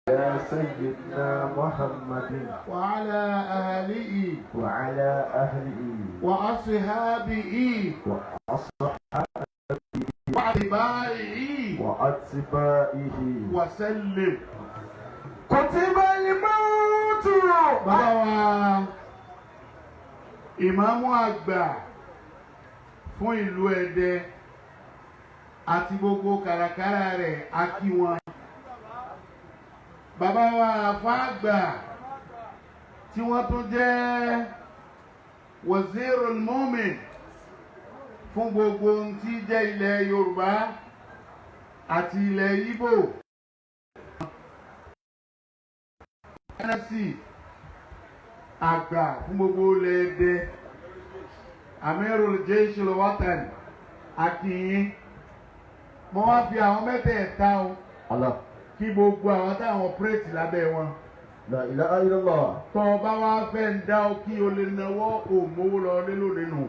يا سيدنا محمد وعلى أهله وأصحابه وأتباعه وسلم. كتب الموت. Bàbá wa ìmáàmù àgbà fún ìlú Ẹdẹ àti gbogbo kàràkàrà rẹ̀ a kí wọn. Bàbá wa àfáà àgbà tí wọ́n tún jẹ́ Wazirul Mu'min fún gbogbo ohun tí jẹ́ ilẹ̀ Yorùbá àti ilẹ̀ Ìgbò. Àgbà fún gbogbo ilẹ̀ Ẹdẹ. Amirul Jayshil Watan akínyìn. Mo wá fi àwọn mẹ́tẹ̀ẹ̀ta o kí gbogbo àwọn táwọn ọ̀pẹ́rẹ́tì lábẹ́ wọn. La ilaha illallah. Tọ́ ọba wa fẹ́ ń dá ọ kí o lè náwó òmówó lọ lé lóde nù.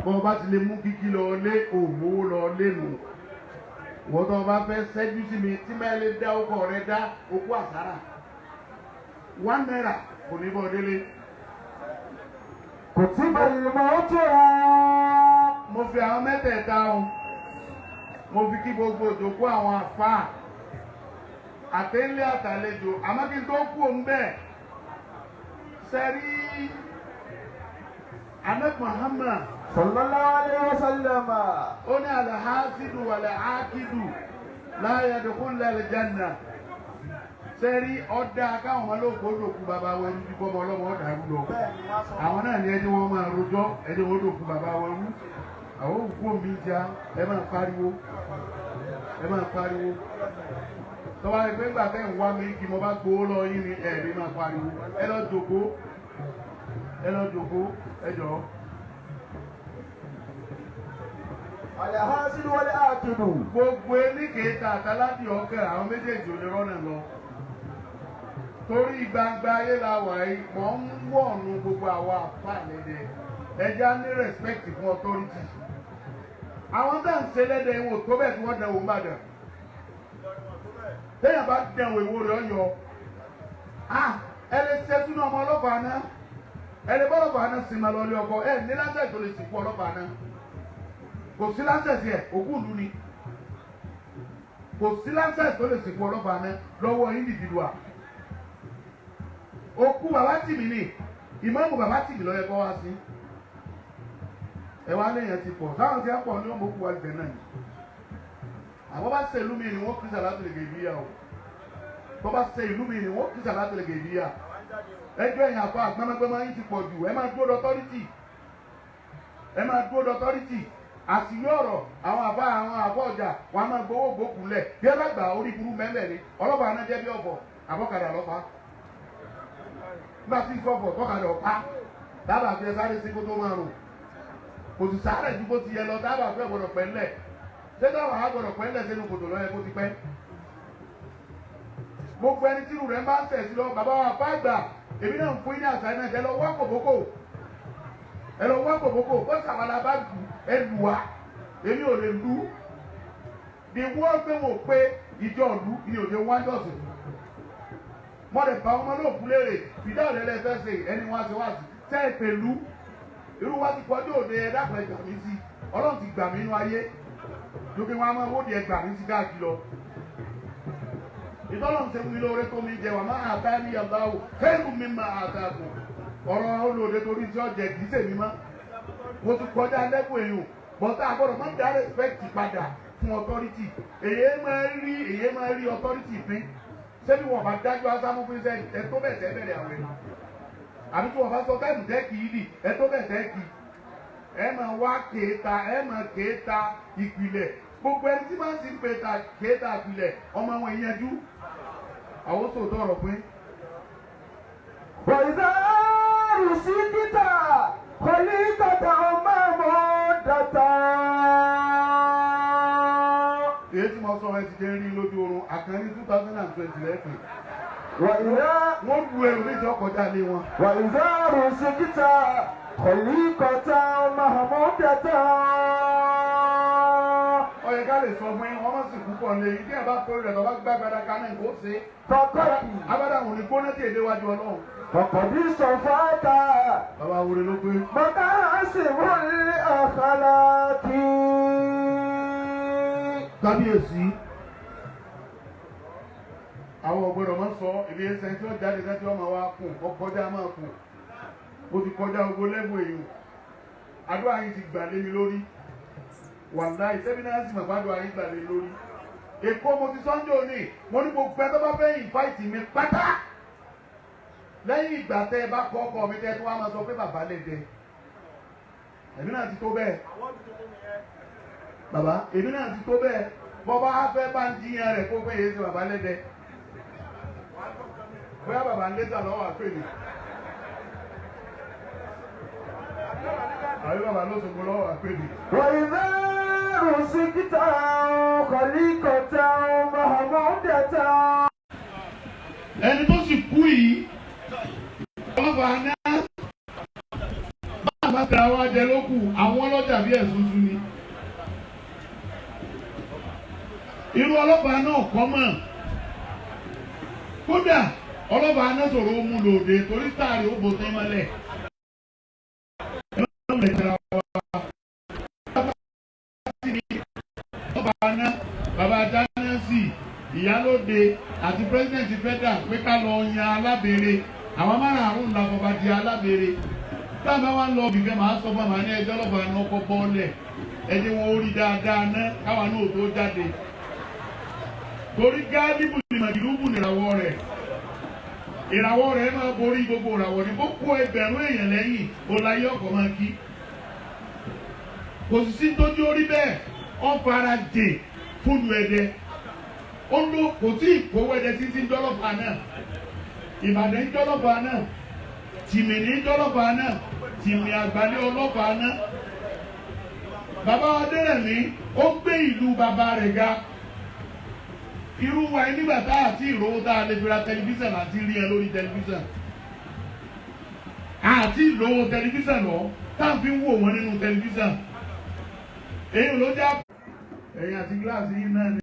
Bọ́ ọba ti lè mú kíkí lọ lé òmówó lọ lé nù. Wọ́n tọ́ ọba fẹ́ ṣẹ́jú sí mi tí máa lè dá ọkọ̀ rẹ dá okú àsárà. 1 naira kò ní bọ́ délé. Kutiba al-mawt. Mo fi àwọn mẹ́tẹ̀ẹ̀ta o. Mo fi kí gbogbo òjòkó àwọn àfáà. Àtẹ́lé àtàlejò, àmọ́ kí n tó kú òun bẹ́ẹ̀. Sẹ́rí Ahmed Muhammad sallallahu alayhi wa sallam. Ó ní al-hasidu wal-aqidu la yadkhulul janna. Sẹ́rí ọ̀dà káwọn ọmọ lóko dòkú bàbá wọn ní bọ́mọ ọlọ́mọ ọ̀dà rú lọ. Àwọn náà ní ẹni wọ́n máa rojọ́, ẹni wọ́n dòkú bàbá wọn rú. Àwọn òkú omi já, ẹ máa pariwo. Tọ́wá ẹgbẹ́ ìgbà tẹ́ ń wá mi kí mo bá gbowó lọ yín ni ẹ̀rí máa pariwo. Ẹ lọ jókòó, ẹ jọ̀ọ́. Al-hasidu wal-aqidu. Gbogbo eníkèéta àtàládì ọkẹ́ àwọn méjèèjì ò lè rọ́nà lọ. Torí gbangba ayé la wà yìí, mọ̀ ń wọ̀nù gbogbo àwa àfáà lẹ́dẹ̀. Ẹja ní respect fún authority. Àwọn tá à ń ṣe lẹ́dẹ̀ ìwò tó bẹ̀ tí wọ́n dẹ̀wò ń bàdàn. Téèyàn bá dẹ̀wò ìwò rẹ̀ ọ̀yọ́. Ẹ lè ṣe túnú ọmọ ọlọ́pàá náà. Ẹ lè bọ́ ọlọ́pàá náà sinmi lọ ilé ọkọ. Ẹ ní láńsẹ̀ tó lè sìnkú ọlọ́pàá náà. Kò sí láńsẹ̀ sí ẹ̀, òkú ìlú ni. Kò sí láńsẹ̀ tó lè sìnkú ọlọ́pàá náà lọ́wọ́ individual. Òkú bàbá tìmí ni, ìmáàmù bàbá tìmí ló yẹ kó wá sí. Ẹ wá léèyàn ti pọ̀, táwọn ti á pọ̀ ní ọmọ òkú wa ìgbẹ́ náà ni. Àwọn bá ṣe ìlú mi ni wọ́n kí sàlátù lè gèbí yà o. Tó bá ṣe ìlú mi ni wọ́n kí sàlátù lè gèbí yà. Ẹjọ́ ẹ̀yìn àfa àgbẹ̀mẹgbẹ̀mọ yín ti pọ̀ jù, ẹ máa dúró dọ́tọ́rìtì. Àṣìlú ọ̀rọ̀ àwọn àbọ̀ ọjà wọn a máa gbowó gbòkú lẹ̀. Bí ẹ bá gbà orí burú mẹ́mẹ́ ni, ọlọ́pàá náà jẹ́ bí ọ̀bọ̀, àbọ̀kadà lọ́pàá. Nígbà tí ìfọ̀bọ̀ tọ́kadà ọ̀pá, dábàá fi ẹ sáré sí kó tó máa rùn. Kò sì sáré ju bó ti yẹ lọ, dábàá fẹ́ gbọdọ̀ pẹ́ńlẹ̀. Ṣé dábàá á gbọdọ̀ pẹ́ńlẹ̀ sínú kòtò lọ́yẹ kó ti pẹ́? Gbogbo ẹni tí irú rẹ̀ máa ń tẹ̀ sí lọ, bàbá wa bá gbà, èmi náà ń fún yín ní àṣà náà, ẹ lọ wá kòbókò. Ó sàwálà bá dù ẹ lù wá, èmi ò lè lù. Bí wọ́n gbé wò pé ìjọ ìlú ni òde wájú ọ̀sẹ̀. Mọ̀dẹ̀ bá ọmọ náà kú léèrè, Fidau lẹ́lẹ́ fẹ́ ṣe ẹni wá sí wá sí. Tẹ́ ẹ pẹ̀lú irú wa ti kọjú òde ẹ dákun ẹ gbà mí sí. Ọlọ́run ti gbà mí nínú ayé. Lókè wọn a máa wó di ẹ gbà mí sí káàkiri lọ. Ìtọ́lọ́run ṣe fún mi lóore tó mi jẹ wà máa àtá ní yàrá o. Kẹ́hìn mi máa àtá kù. Ọ̀rọ̀ olóde torí tí ọ̀jẹ̀ kì í ṣèmi mọ́. Mo ti kọjá lẹ́kùn èèyàn. Bọ̀tá àgbọ̀dọ̀ máa ń dá respect padà fún authority. Èyí máa rí authority fín. Ṣé bí wọ́n bá dájú asámú fún iṣẹ́ ẹ tó bẹ̀ tẹ́ bẹ̀rẹ̀ àwẹ̀? Àbí tí wọ́n bá sọ táìmù tẹ́ kì í dì ẹ tó bẹ̀ tẹ́ kì í. Ẹ máa wá kéèta ìpìlẹ̀. Gbogbo ẹni tí máa ń sì ń kéèta ìpìlẹ̀ ọmọ wọn ìyẹnjú. Àwọn sòótọ́ ọ̀rọ̀ pé. Wàyíṣẹ́ rùsí títà kọ́lí tàtà ọmọ àmọ́ dàtà. Èyí tí mo sọ ẹ ti jẹ́ rí lójú oorun àkànní 2020 lẹ́ẹ̀kan. Wọ́n lu ẹrù ní ìjọ kọjá lé wọn. Wàyíṣẹ́ rùsí títà kọ́lí tàtà ọmọ àmọ́ dàtà. ọyẹ ká lè sọ fún yín wọ́n mọ̀ sí púpọ̀ lé ìdí ẹ̀ bá torí rẹ̀ lọ́ba gbá gbadá kan náà kó ṣe. Fọkọ́tì. abádá òní gbóná tí èdè wájú ọlọ́run. Fọkọ̀dí sọ fáta. bàbá wúre ló pé. Bàbá sì wọlé ọ̀kadà kí. kábíyèsí àwọn ọ̀gbọ́dọ̀ máa sọ ìdí ẹsẹ̀ tí ó jáde láti ọmọ wa kùn ọkọjá máa kùn mo ti kọjá ogbó lẹ́bù èèyàn àdúrà yìí ti gbà lé mi lórí wàláhì sẹ́mínárì mà gbádùn ayé gbà lé lórí èkó mo ti sọ́njọ́ òní mo ní gbogbo ẹ tó bá fẹ́ ìfáìtì mi pátá lẹ́yìn ìgbà tẹ́ ẹ bá kọ́ ọkọ mi tẹ́ ẹ tó wá máa sọ pé bàbá lè dẹ èmi náà ti tó bẹ́ẹ̀ bàbá èmi náà ti tó bẹ́ẹ̀ bọ́bá fẹ́ bá ń jiyàn rẹ̀ kó fẹ́ yé sí bàbá lè dẹ bóyá bàbá ń lẹ́sà lọ́wọ́ àpèlè àbí bàbá ló sọ̀gbọ́n lọ́wọ́ àpèlè. وإذا رزقت خليقة محمودة. ẹni tó sì kú yìí ọlọ́pàá ní bàbá tẹ àwọn ajẹ ló kù àwọn ọlọ́jà bí ẹ̀sùn tún ni. irú ọlọ́pàá náà kọ́ mọ̀ kódà ọlọ́pàá náà sọ̀rọ̀ ó mú lòdì torí táàrí ó bò tẹ́ mọ́lẹ̀. bàbá dánẹ́sì ìyálóde àti pírẹsidẹ̀ntì fẹ́dà pé ká lọ yan alábèrè àwọn márààrún la bàbá di alábèrè táwọn wá ń lọ bìkẹ́ máa sọ fún àmà ní ẹjọ́ ọlọ́pàá ní ọkọ̀ bọ́ọ̀lẹ̀ ẹni wọn ó rí dáadáa ná káwọn náà tó jáde torí gáálíbù ní màdìlúbù nìràwọ̀ rẹ̀ ìràwọ̀ rẹ̀ máa borí gbogbo ìràwọ̀ ní kó kó ẹgbẹ̀rún èèyàn lẹ́yìn ọláyé ọkọ̀ máa kí kò sì sí tójú orí bẹ́ẹ̀ ọ fara dè fúnnu ẹ̀dẹ ó ló kò tí ì kówó ẹ̀dẹ títí jọlọ́pàá náà Ìbàdàn jọlọ́pàá náà tìmìnì jọlọ́pàá náà tìmì àgbálẹ̀ ọlọ́pàá náà bàbá Adérẹ̀mí ó gbé ìlú bàbá rẹ̀ ga irú wa nígbà tá àti ìrówó tá a lè fi ra tẹlifíṣàn àti rí ẹ lórí tẹlifíṣàn àti ìlówó tẹlifíṣàn lọ tá à ń fi wò wọn nínú tẹlifíṣàn èyí ló já ẹ̀yìn àti gíláàsì yìí náà ni.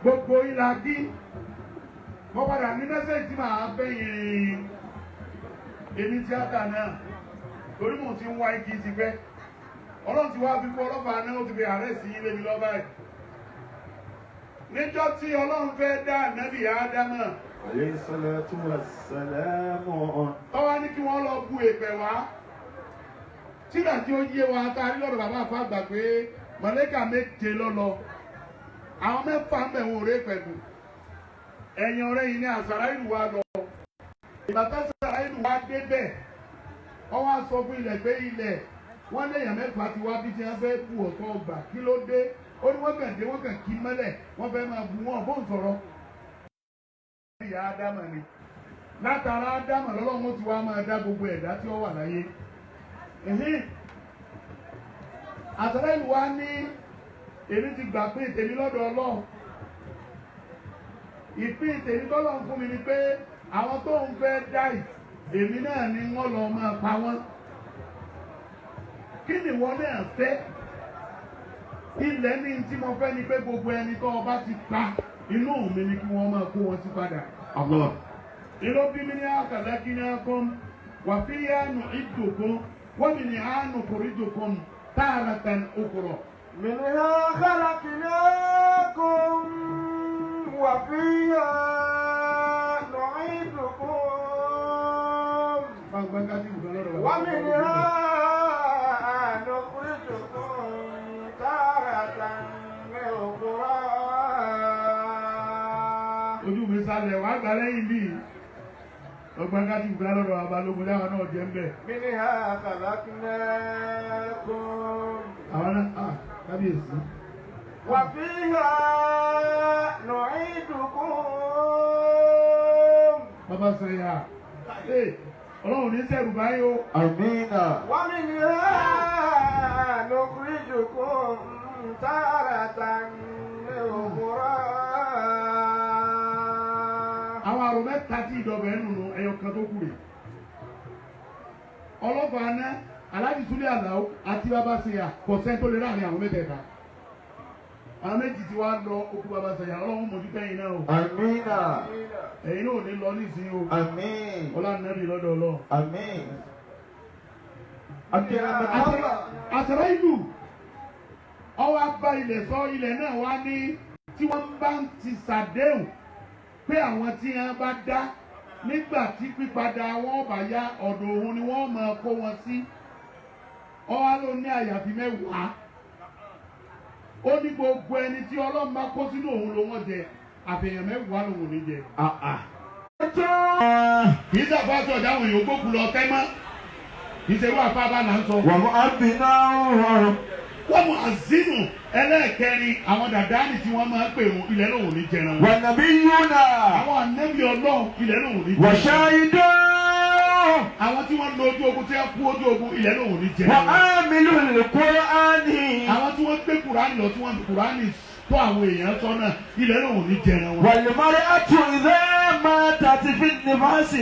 Gbogbo ìlà kí wọ́n padà ní mẹ́sẹ̀jì tí màá bẹ̀yìn èmi tíátà náà torí mò ń ti ń wá igi ti pẹ́ ọlọ́run ti wá fi kú ọlọ́pàá náà ó ti fi ààrẹ sí ilé mi lọ́ba ẹ̀ níjọ́ tí ọlọ́run fẹ́ dá ànábì Ádámà alayhi salatu wassalamu. tọ́wá ní kí wọ́n lọ bu èpẹ̀ wá tíra tí ó yé wa tá a rí lọ́dọ̀ bàbá àfa àgbà pé mọ̀lẹ́kà méje lọ́lọ́ àwọn mẹ́fà ń bẹ̀ wọ́n rẹ́ pẹ̀lú ẹ̀yìn ọ̀rẹ́ yìí ní àṣàrà ìlú wa lọ ìbátan àṣàrà ìlú wa dé bẹ̀ wọ́n wá sọ fún ilẹ̀ pé ilẹ̀ wọ́n léèyàn mẹ́fà ti wá bí tí wọ́n fẹ́ bu ọ̀tọ̀ ọgbà kí ló dé ó ní wọ́n kàn dé wọ́n kàn kí mọ́lẹ̀ wọ́n fẹ́ máa bu wọn bóun sọ̀rọ̀. ìyá Ádámà ni látara Ádámà lọ́lọ́run ti wá máa dá gbogbo ẹ̀dá tí ó wà láyé àṣàrà ìlú wa ní èmi ti gbà pé tèmi lọ́dọ̀ Ọlọ́run ìpín tèmi tọ́lọ́run fún mi ni pé àwọn tó ń fẹ́ dáì èmi náà ni wọ́n lọ máa pa wọ́n kí ni wọ́n náà fẹ́ ilẹ̀ ní tí mo fẹ́ ni pé gbogbo ẹni tó ọba ti pa inú mi ni kí wọ́n máa kó wọn sí padà. Allah. ìlú bí mi ní àkàlẹ́ kí ní akọ́m wà fi yá nù ìdòkó wọ́n mi ní àánú kòrídòkó tààràtàn òkúrọ̀. منها خلقناكم وفيها نعيدكم ومنها نخرجكم تارة أخرى. ojú mi sálẹ̀ wá gbà lẹ́yìn bí ọgbọ́n ká ti gbà lọ́dọ̀ abalógun dáwọn náà jẹ́ ń bẹ̀. منها خلقناكم. àwọn náà kábíyèsí. وفيها نعيدكم. bàbá sẹ́yà Ọlọ́run ní sẹ́rù báyìí o. Amina. ومنها نخرجكم تارة أخرى. Àwọn àrò mẹ́ta tí ìdọ̀bẹ̀ nù ẹyọ kan tó kù rè. Ọlọ́fà aná Aláàjì Súlé Àlàó àti bàbá Ṣèyà kò sẹ́ni tó lè ráàrin àwọn mẹ́tẹ̀ẹ̀ta. Àwọn méjì tí wàá lọ okú bàbá Ṣèyà Ọlọ́run mójú tẹ́yìn náà o. Amina. Ẹ̀yin náà ò ní lọ nísìnyí o. Àmín. Ọlọ́nàbí lọ́dọ̀ Ọlọ́run. Àmín. Àṣàrà ìlú ọwọ́ abá ilẹ̀ sọ ilẹ̀ náà wá ní tí wọ́n bá ń ti ṣàdéhùn pé àwọn tí wọ́n bá dá nígbà tí pípadà wọn bá yá ọ̀dọ̀ òun ni wọ́n máa kó wọn sí. Ọwọ́ ló ní àyàfi mẹ́wàá. Ó ní gbogbo ẹni tí Ọlọ́run bá kó sínú òun ló wọ́n jẹ àfihàn mẹ́wàá lòun ní jẹ. Kì í sàfà tí ọ̀dà àwọn èèyàn gbókùn lọ tẹ́ mọ́. Kì í ṣe wá apá bá là ń sọ. Wà mú àbínà ọ̀rọ̀. Wọ́n mú àzínù ẹlẹ́ẹ̀kẹrin àwọn dàdáàlì tí wọ́n máa ń pè wọn ilẹ̀ lòun ní jẹran. Wà nàbí yúnà. Àwọn ànábì Ọlọ́run ilẹ̀ lòun ní Wà jẹran. ṣáídà. Àwọn tí wọ́n lọ ojú ogun tí wọ́n kú ojú ogun ilẹ̀ lòun ní Wà jẹran. ámìlú Kùránì. Àwọn tí wọ́n gbé Kùránì lọ tí wọ́n fi Kùránì tó àwọn èèyàn sọ́nà ilẹ̀ lòun ní jẹran wọn. Wà lè mọ́rí àtù ìdá máa tàti fi nífàsì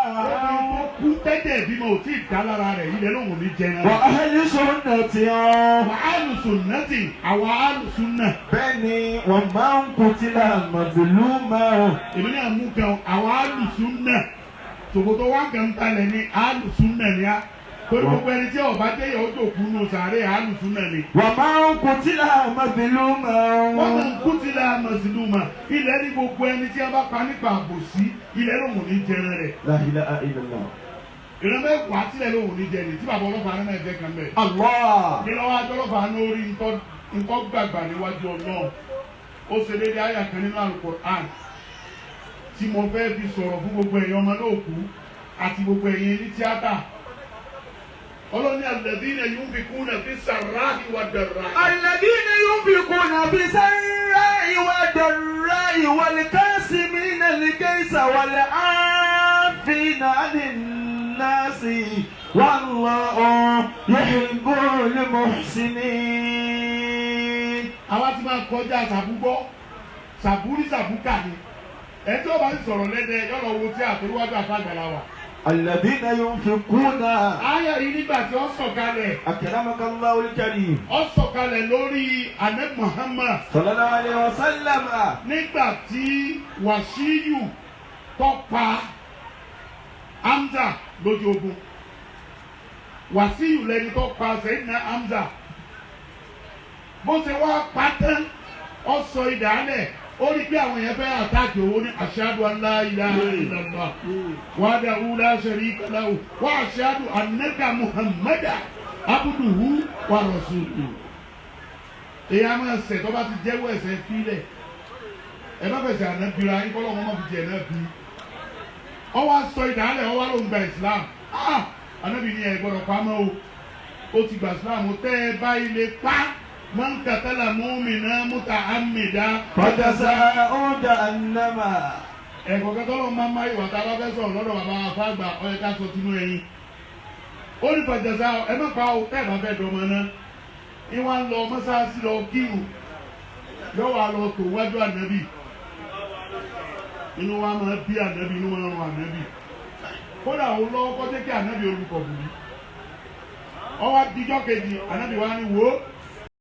Obìnrin tó kú tẹ́tẹ̀ ìbímọ ò tí ì dá lára rẹ̀ ilẹ̀ lòun ní jẹran. Wà áhẹ́lì sọ̀nà tí ọ́. Àwọn alùsùnnàtì àwọn alùsùnnà. Bẹ́ẹ̀ni wọ́n máa ń kutila mazluma. Èmi náà mú kan àwọn alùsùnnà. Tòkòtò wá kan talẹ̀ ní alùsùnnà ni á. Torí gbogbo ẹni tí ọba dé yẹ ojú òkú nù sàárè alùsùnnà ni. Wọ́n máa ń kutila mazluma. Wọ́n máa ń kutila mazluma. Ilẹ̀ ní gbogbo ẹni tí a bá pa nípa àbòsí ilẹ̀ lòun ní jẹran rẹ̀. La ilaha illallah. Ìran mẹ́wàá sílẹ̀ lòun ní jẹ ní tí bàbá ọlọ́pàá náà jẹ́ kan bẹ́ẹ̀. Allah. Kí lọ́wọ́ ajọ́ ọlọ́pàá náà rí nǹkan gbàgbà níwájú Ọlọ́run. Ó ṣe déédéé àyà kan nínú Al-Qur'an tí mo fẹ́ fi sọ̀rọ̀ fún gbogbo ẹ̀yin ọmọ náà kú àti gbogbo ẹ̀yin ní tíátà. Ọlọ́ni alladhina yunfikuna fi sarra'i wa darra'i. Alladhina yunfikuna fi sarra'i wa darra'i wal kasimina al-gayza wal 'afina 'anil nasi wallahu yuhibbul muhsinin. Àwa ti máa kọjá sàbúgbọ́ sàbúrí sàbúkà ni ẹ tí ó bá ń sọ̀rọ̀ lẹ́dẹ̀ yọ̀rọ̀ wo tí àtòríwájú àfàgbàlà wà. Alladhina yunfikuna. Ayọ̀ yìí nígbà tí ó sọ̀kalẹ̀. Akramakallahu al-karim. Ó sọ̀kalẹ̀ lórí Ànábì Muhammad. Sallallahu alayhi wa sallam. Nígbà tí Wàsíyù tó pa Hamza lójú ogun. Wàsíyù lẹni tó pa Sayyidina Hamza. Bó ṣe wá pátán ó sọ ìdálẹ̀ ó rí pé àwọn èèyàn fẹ́ àtàkì owó ní ashhadu an la ilaha illallah wahdahu la sharika lahu wa ashhadu annaka muhammadan abduhu wa rasuluhu. Èyí á máa ṣẹ̀ tó bá ti jẹ́wọ́ ẹ̀ṣẹ̀ fílẹ̀ ẹ má fẹsẹ̀ ànábìrà yín kọ́ lọ́wọ́ má fi jẹ̀ náà bí. Ó wá sọ ìdálẹ̀ ó wá ló ń gba Islam. Ànábì ní ẹ gbọ́dọ̀ pamọ́ o ó ti gba Islam tẹ́ ẹ bá ilé pa. Man qatala mu'minan muta'ammidan Fajaza'uhu jahannama. ẹ̀kọ́ kẹ́tọ́lọ́ máa ń máa ìwà tá a bá fẹ́ sọ̀rọ̀ lọ́dọ̀ bàbá afáàgbà ọ̀yẹ́ ká sọ tinú ẹyin. Ó ní fajaza'uhu ẹ má pa o tẹ́ ẹ bá fẹ́ dọ̀mọ́ náà. Ìwà ń lọ mọ́sáàsì lọ kírun yóò wá lọ tó wájú ànábì. Inú wa máa bí ànábì inú wa rún ànábì. Kódà òun lọ́wọ́ kọ́jẹ́ kí ànábì orúkọ bùnú. Ọwọ́ adijọ́ kejì ànábì wa ni wò ó.